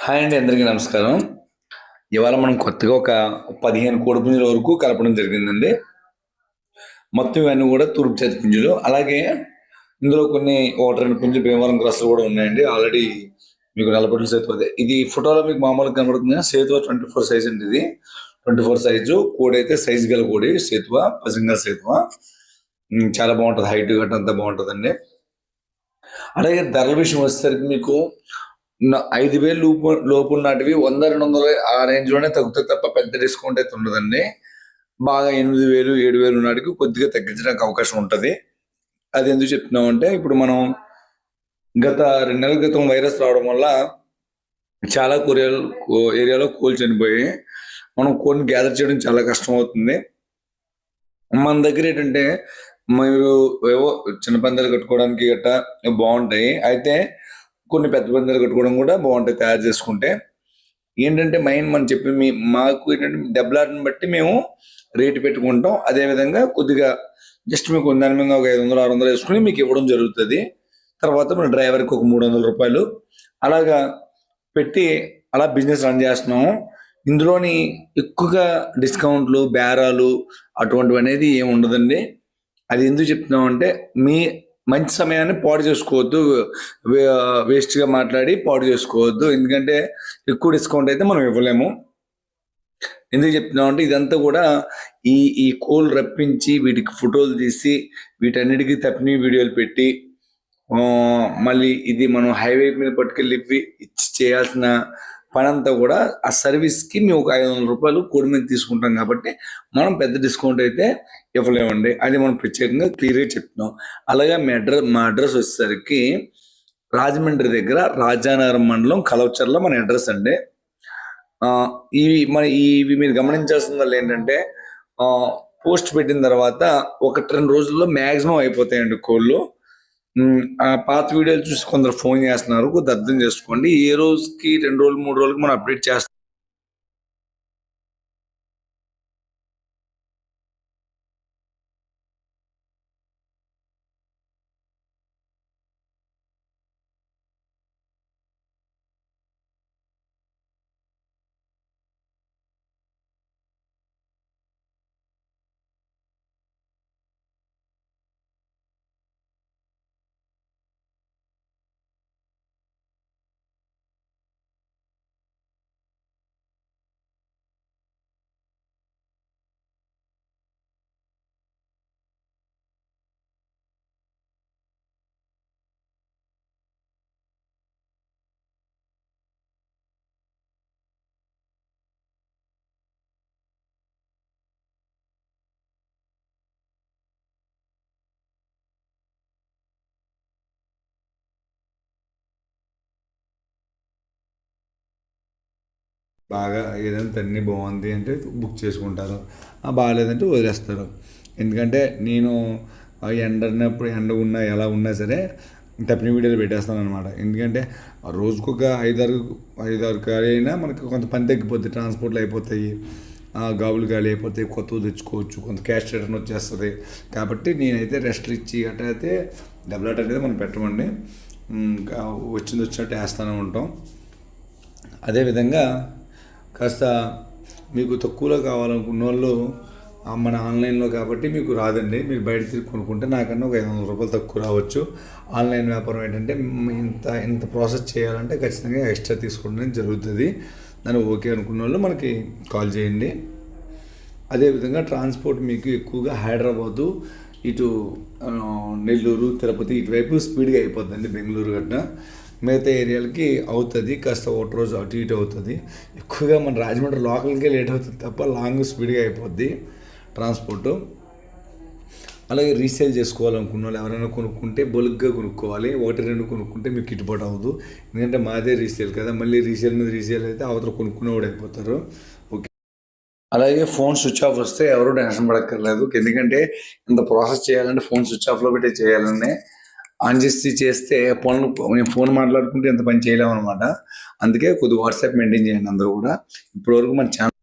Hi అండి, అందరికీ నమస్కారం. ఇవాళ మనం కొత్తగా ఒక 15 కోడిపుంజుల వరకు కలపడం జరిగిందండి. మొత్తం ఇవన్నీ కూడా తూర్పు చేతి పుంజులు. అలాగే ఇందులో కొన్ని 1, 2 పుంజులు భీమవరం గ్రస్సులు కూడా ఉన్నాయండి. ఆల్రెడీ మీకు నల్లపొట్ల సేతువ అదే. ఇది ఫోటోలో మీకు మామూలుగా కనబడుతుంది. సేతువ 24 సైజ్ అండి. ఇది 24 సైజు కోడి అయితే సైజు గల కోడి సేతువ, పసింగల్ సేతువ. చాలా బాగుంటుంది. హైట్ గట్ట అంతా బాగుంటుందండి. అలాగే ధరల విషయం వచ్చేసరికి మీకు 5,000 లోపు నాటివి 100-200 ఆ రేంజ్ లోనే తగ్గుతాయి తప్ప పెద్ద డిస్కౌంట్ అయితే ఉండదండి. బాగా 8,000-7,000 నాటికి కొద్దిగా తగ్గించడానికి అవకాశం ఉంటుంది. అది ఎందుకు చెప్తున్నాం అంటే, ఇప్పుడు మనం గత 2 నెలల క్రితం వైరస్ రావడం వల్ల చాలా ఏరియాలో కోళ్ళు చనిపోయి మనం కోడిని గ్యాదర్ చేయడం చాలా కష్టం అవుతుంది. మన దగ్గర ఏంటంటే మీరు ఏవో చిన్న పందాలు కట్టుకోవడానికి గట్టా బాగుంటాయి. అయితే కొన్ని పెద్ద పందాలు కట్టుకోవడం కూడా బాగుంటాయి తయారు చేసుకుంటే. ఏంటంటే మెయిన్ మనం చెప్పి మాకు ఏంటంటే దెబ్బలాటను బట్టి మేము రేటు పెట్టుకుంటాం. అదేవిధంగా కొద్దిగా జస్ట్ మీకు దాని మీద ఒక 500-600 వేసుకుని మీకు ఇవ్వడం జరుగుతుంది. తర్వాత మన డ్రైవర్కి ఒక 300 రూపాయలు అలాగా పెట్టి అలా బిజినెస్ రన్ చేస్తున్నాము. ఇందులోని ఎక్కువగా డిస్కౌంట్లు, బేరాలు అటువంటివి అనేది ఏమి ఉండదండి. అది ఎందుకు చెప్తున్నాం అంటే, మీ మంచి సమయాన్ని పాడు చేసుకోవద్దు. వేస్ట్గా మాట్లాడి పాడు చేసుకోవద్దు. ఎందుకంటే ఎక్కువ డిస్కౌంట్ అయితే మనం ఇవ్వలేము. ఎందుకు చెప్తున్నాం అంటే, ఇదంతా కూడా ఈ ఈ కోళ్ళు రప్పించి వీటికి ఫోటోలు తీసి వీటన్నిటికీ తప్పిన వీడియోలు పెట్టి మళ్ళీ ఇది మనం హైవే మీద పట్టుకెళ్ళి ఇచ్చి చేయాల్సిన పనంతా కూడా ఆ సర్వీస్కి మేము ఒక 500 రూపాయలు కోడి మీద తీసుకుంటాం కాబట్టి మనం పెద్ద డిస్కౌంట్ అయితే ఇవ్వలేమండి. అది మనం ప్రత్యేకంగా క్లియర్గా చెప్తున్నాం. అలాగే మా అడ్రస్ వచ్చేసరికి రాజమండ్రి దగ్గర రాజానగరం మండలం కలవచర్ల మన అడ్రస్ అండి. ఇవి మీరు గమనించాల్సింది ఏంటంటే, పోస్ట్ పెట్టిన తర్వాత 1-2 రోజుల్లో మ్యాక్సిమం అయిపోతాయండి కోళ్ళు. ఆ పాత వీడియోలు చూసి కొందరు ఫోన్ చేస్తున్నారు. కొద్దిగా అర్థం చేసుకోండి. ఏ రోజుకి 2 రోజులు 3 రోజులకి మనం అప్డేట్ చేస్తాం. బాగా ఏదంటే అన్నీ బాగుంది అంటే బుక్ చేసుకుంటారు, బాగాలేదంటే వదిలేస్తారు. ఎందుకంటే నేను ఎండ ఉన్నా ఎలా ఉన్నా సరే తప్పిన వీడియోలు పెట్టేస్తాను అనమాట. ఎందుకంటే రోజుకొక 5-6 ఖాళీ అయినా మనకు కొంత పని తగ్గిపోతుంది, ట్రాన్స్పోర్ట్లు అయిపోతాయి, గాబులు ఖాళీ అయిపోతాయి, కొత్తవి తెచ్చుకోవచ్చు, కొంత క్యాష్ రిటర్న్ వచ్చేస్తుంది. కాబట్టి నేనైతే రెస్ట్లు ఇచ్చి అట్లా అయితే డబ్బులాట అనేది మనం పెట్టమండి. వచ్చినట్టు వేస్తూనే ఉంటాం. అదేవిధంగా కాస్త మీకు తక్కువలో కావాలనుకున్న వాళ్ళు మన ఆన్లైన్లో కాబట్టి మీకు రాదండి. మీరు బయట తిరిగి కొనుక్కుంటే నాకన్నా ఒక 500 రూపాయలు తక్కువ రావచ్చు. ఆన్లైన్ వ్యాపారం ఏంటంటే ఇంత ప్రాసెస్ చేయాలంటే ఖచ్చితంగా ఎక్స్ట్రా తీసుకోవడం జరుగుతుంది. దాన్ని ఓకే అనుకున్న వాళ్ళు మనకి కాల్ చేయండి. అదేవిధంగా ట్రాన్స్పోర్ట్ మీకు ఎక్కువగా హైదరాబాదు, ఇటు నెల్లూరు, తిరుపతి ఇటువైపు స్పీడ్గా అయిపోతుందండి. బెంగళూరు గట్రా మిగతా ఏరియాలకి అవుతుంది, కాస్త ఒక రోజు అటు ఇటు అవుతుంది. ఎక్కువగా మన రాజమండ్రి లోకల్కే లేట్ అవుతుంది తప్ప లాంగ్ స్పీడ్గా అయిపోద్ది ట్రాన్స్పోర్టు. అలాగే రీసేల్ చేసుకోవాలనుకున్న వాళ్ళు ఎవరైనా కొనుక్కుంటే బల్క్గా కొనుక్కోవాలి. 1-2 కొనుక్కుంటే మీకు గిట్టుబాటు అవ్వదు. ఎందుకంటే మాదే రీసేల్ కదా, మళ్ళీ రీసేల్ మీద రీసేల్ అయితే అవతల కొనుక్కునేవాడు అయిపోతారు. ఓకే. అలాగే ఫోన్ స్విచ్ ఆఫ్ వస్తే ఎవరు టెన్షన్ పడక్కర్లేదు. ఎందుకంటే ఇంత ప్రాసెస్ చేయాలంటే ఫోన్ స్విచ్ ఆఫ్లో పెట్టే చేయాలండి. ఆన్ చేస్తే నేను ఫోన్ మాట్లాడుకుంటే ఎంత పని చేయలేము అనమాట. అందుకే కొద్దిగా వాట్సాప్ మెయింటైన్ చేయండి అందరూ కూడా. ఇప్పటివరకు మన ఛానల్